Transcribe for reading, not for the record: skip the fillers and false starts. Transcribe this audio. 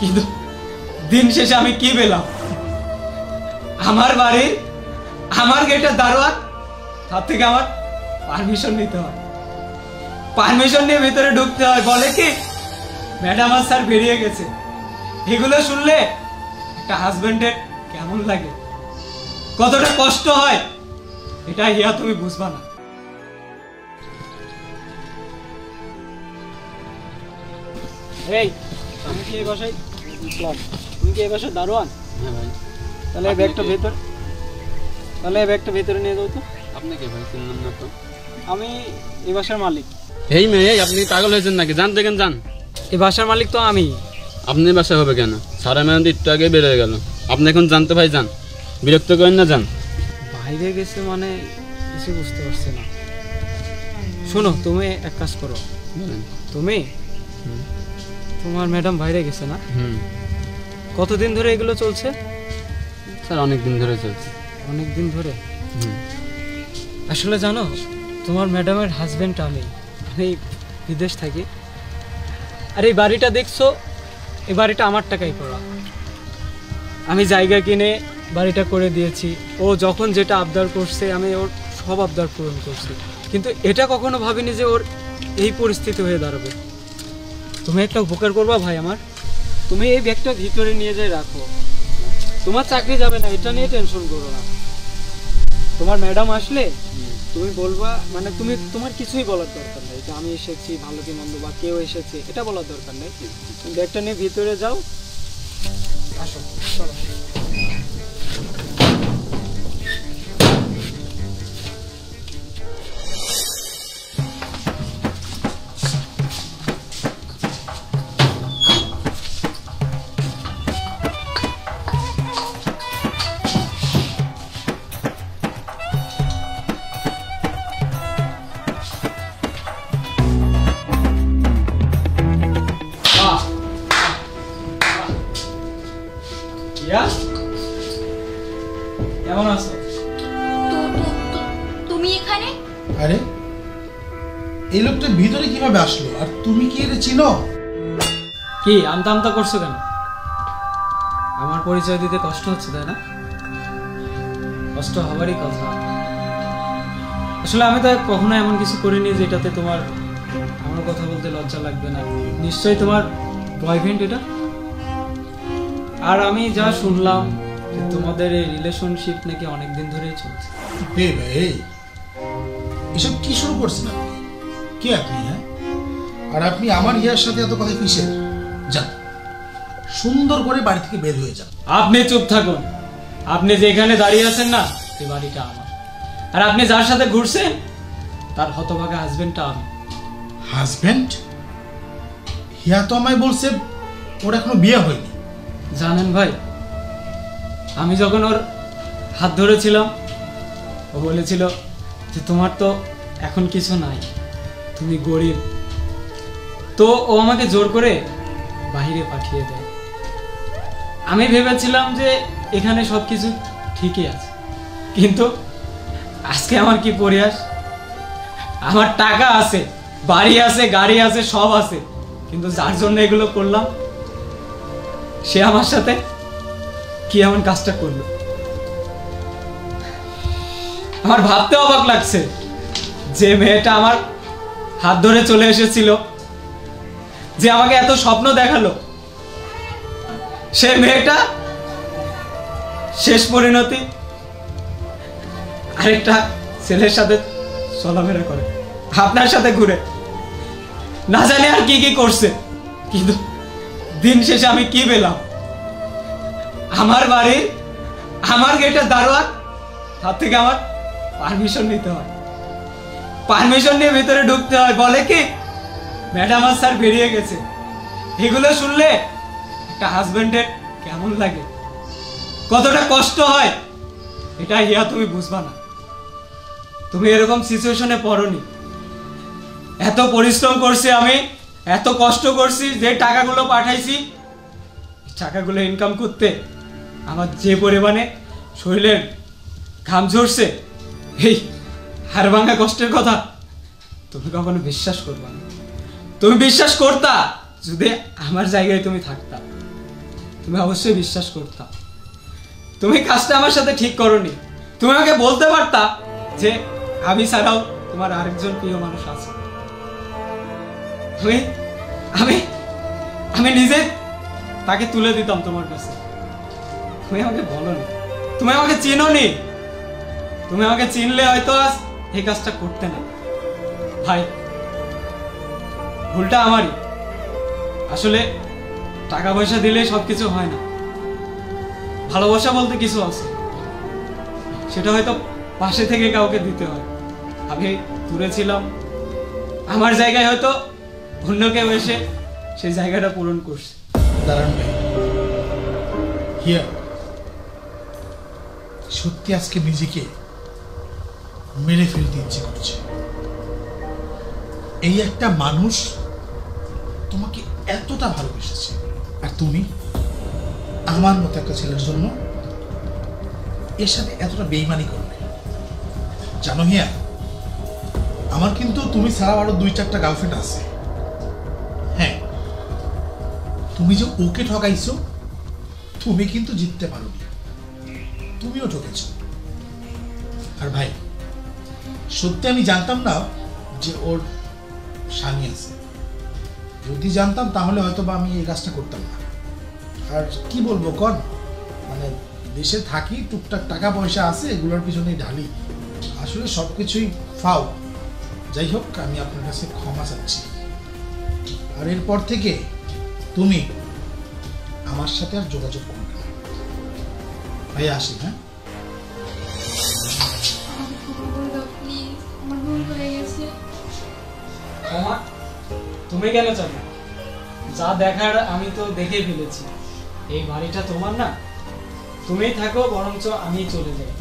কিন্তু দিন শেষে আমি কি পেলাম? আমার বাড়ির আমার গেটের দারোয়ান, তার থেকে আমার পারমিশন নিতে হয়, পারমিশন নিয়ে ভিতরে ঢুকতে হয়। বলে কি ম্যাডাম আর স্যার বেরিয়ে গেছে। এগুলো শুনলে একটা হাজবেন্ডের কেমন লাগে, কতটা কষ্ট হয়, এটা হিয়া তুমি বুঝবা না। এই আমি কি এই বাসায় বুঝলাম, তুমি কি এই বাসায় দারোয়ান? হ্যাঁ ভাই। তাহলে এই ব্যাগটা ভেতরে নিয়ে যাও তো। আপনি কে ভাই? চিনলাম না তো। আমি এই বাসার মালিক। এই মেয়ে, আপনি পাগল হয়েছেন নাকি? যান দেখেন যান। এই বাসার মালিক তো আমি। আপনি বাসা হবে কেন? সারা মেয়ে একটু আগে বের হয়ে গেল। আপনি এখন জানতে ভাই যান, বিরক্ত করেন না, যান। বাইরে গেছে মানে কিছু বুঝতে পারছে না। শোনো, তুমি এক কাজ করো, তুমি তোমার ম্যাডাম বাইরে গেছে না? কতদিন ধরে এগুলো চলছে? স্যার অনেক দিন ধরে চলছে। অনেক দিন ধরে? আসলে জানো, তোমার ম্যাডামের হাজবেন্ড আমি বিদেশ থাকি। আর এই বাড়িটা দেখছো, এই বাড়িটা আমার টাকাই করা। আমি জায়গা কিনে বাড়িটা করে দিয়েছি। ও যখন যেটা আবদার করছে আমি ওর সব আবদার পূরণ করছি, কিন্তু এটা কখনো ভাবিনি যে ওর এই পরিস্থিতি হয়ে দাঁড়াবে। তুমি একটা উপকার করবা ভাই আমার, তুমি এই ব্যাগটা ভিতরে নিয়ে যাই রাখো। তোমার চাকরি যাবে না, এটা নিয়ে টেনশন করো না। তোমার ম্যাডাম আসলে তুমি বলবা, মানে তুমি তোমার কিছুই বলার দরকার নেই যে আমি এসেছি ভালো কি মন্দ বা কেউ এসেছে, এটা বলার দরকার নেই। তুমি ব্যাগটা নিয়ে ভিতরে যাও, আসো চলো। কেমন আছো? তুমি এখানে? আরে এই লোকটা ভিতরে কিভাবে আসলো? আর তুমি কি এর চিনো? কি আমতা আমতা করছো কেন? আমার পরিচয় দিতে কষ্ট হচ্ছে তাই না? কষ্ট হবারই কথা। আসলে আমি তো কখনো এমন কিছু করিনি যেটাতে তোমার আমার কথা বলতে লজ্জা লাগবে না। নিশ্চয়ই তোমার বয়ফ্রেন্ড এটা। আর আমি যা শুনলাম তোমাদের এই রিলেশনশিপ নাকি অনেকদিন ধরেই চলছে। এই ভাই, এসব কি শুরু করছেন আপনি? কে আপনি? হ্যাঁ, আর আপনি আমার ইয়ার সাথে এত কথা কিসের? যান, সুন্দর করে বাড়ি থেকে বের হয়ে যান। আপনি চুপ থাকুন। আপনি যেখানে দাঁড়িয়ে আছেন না, এই বাড়িটা আমার। আর আপনি যার সাথে ঘুরছেন তার হতভাগা হাজবেন্ডটা আমি। হাজবেন্ড? হিয়া তো আমায় বলছে ওর এখনো বিয়ে হয়নি। জানেন ভাই, আমি যখন ওর হাত ধরেছিলাম ও বলেছিল যে তোমার তো এখন কিছু নাই, তুমি গরিব। তো ও আমাকে জোর করে বাইরে পাঠিয়ে দেয়। আমি ভেবেছিলাম যে এখানে সবকিছু ঠিকই আছে, কিন্তু আজকে আমার কি পরিহাস। আমার টাকা আছে, বাড়ি আছে, গাড়ি আছে, সব আছে, কিন্তু যার জন্য এগুলো করলাম সে আমার সাথে কি এমন কাজটা করলো। আমার ভাবতে অবাক লাগছে যে মেয়েটা আমার হাত ধরে চলে এসেছিল, যে আমাকে এত স্বপ্ন দেখালো, সে মেয়েটা শেষ পরিণতি আরেকটা ছেলের সাথে চলাফেরা করে, আপনার সাথে ঘুরে, না জানি আর কি কি করছে। কিন্তু দিন শেষে আমি কি পেলাম? আমার বাড়ির আমার গেটের দারোয়ান, তার থেকে আমার পারমিশন নিতে হয়, পারমিশন নিয়ে ভিতরে ঢুকতে হয়। বলে কি ম্যাডাম আর স্যার বেরিয়ে গেছে। এগুলো শুনলে একটা হাজবেন্ডের কেমন লাগে, কতটা কষ্ট হয়, এটা হিয়া তুমি বুঝবা না। তুমি এরকম সিচুয়েশনে পড়োনি। এত পরিশ্রম করছি আমি, এত কষ্ট করছি, যে টাকাগুলো পাঠাইছি, টাকাগুলো ইনকাম করতে আমার যে পরিমাণে শরীরের ঘাম ঝরছে, এই হাড় ভাঙা কষ্টের কথা তুমি কখনো বিশ্বাস করবা না। তুমি বিশ্বাস করতা যদি আমার জায়গায় তুমি থাকতা। তুমি অবশ্যই বিশ্বাস করতা। তুমি কাজটা আমার সাথে ঠিক করনি। তুমি আমাকে বলতে পারতা যে আমি ছাড়াও তোমার আরেকজন প্রিয় মানুষ আছে। আমি আমি আমি নিজে তাকে তুলে দিতাম তোমার কাছে। তুমি আমাকে বলোনি, তুমি আমাকে চিনোনি। তুমি আমাকে চিনলে হয়তো আজ এই কাজটা করতে না। ভাই, ভুলটা আমারই। আসলে টাকা পয়সা দিলে সবকিছু হয় না। ভালোবাসা বলতে কিছু আছে, সেটা হয়তো পাশে থেকে কাউকে দিতে হয়। আমি দূরে ছিলাম, আমার জায়গায় হয়তো অন্য কেউ এসে সেই জায়গাটা পূরণ করছে। দাঁড়ান ভাই, হিয়ার সত্যি আজকে নিজেকে মেরে ফেলতে ইচ্ছে করছে। এই একটা মানুষ তোমাকে এতটা ভালোবেসেছে, আর তুমি আমার মতো একটা ছেলের জন্য এর সাথে এতটা বেইমানি করবে। জানো হিয়া, আমার কিন্তু তুমি ছাড়া আরো 2-4টা গার্লফ্রেন্ড আছে। হ্যাঁ, তুমি যে ওকে ঠকাইছো, তুমি কিন্তু জিততে পারোনি, তুমিও ঠকেছো। আর ভাই, সত্যি আমি জানতাম না যে ওর স্বামী আছে। যদি জানতাম তাহলে হয়তো বা আমি এই কাজটা করতাম না। আর কি বলবো কন, মানে দেশে থাকি, টুকটাক টাকা পয়সা আছে, এগুলোর পিছনেই ঢালি। আসলে সব কিছুই ফাও। যাই হোক, আমি আপনার কাছে ক্ষমা চাচ্ছি। আর এরপর থেকে তুমি আমার সাথে আর যোগাযোগ করবে না। ভাই আসি, হ্যাঁ? তুমি কেন চাবে? যা দেখার আমি তো দেখে ফেলেছি। এই বাড়িটা তোমার না, তুমিই থাকো, বরঞ্চ আমি চলে যাই।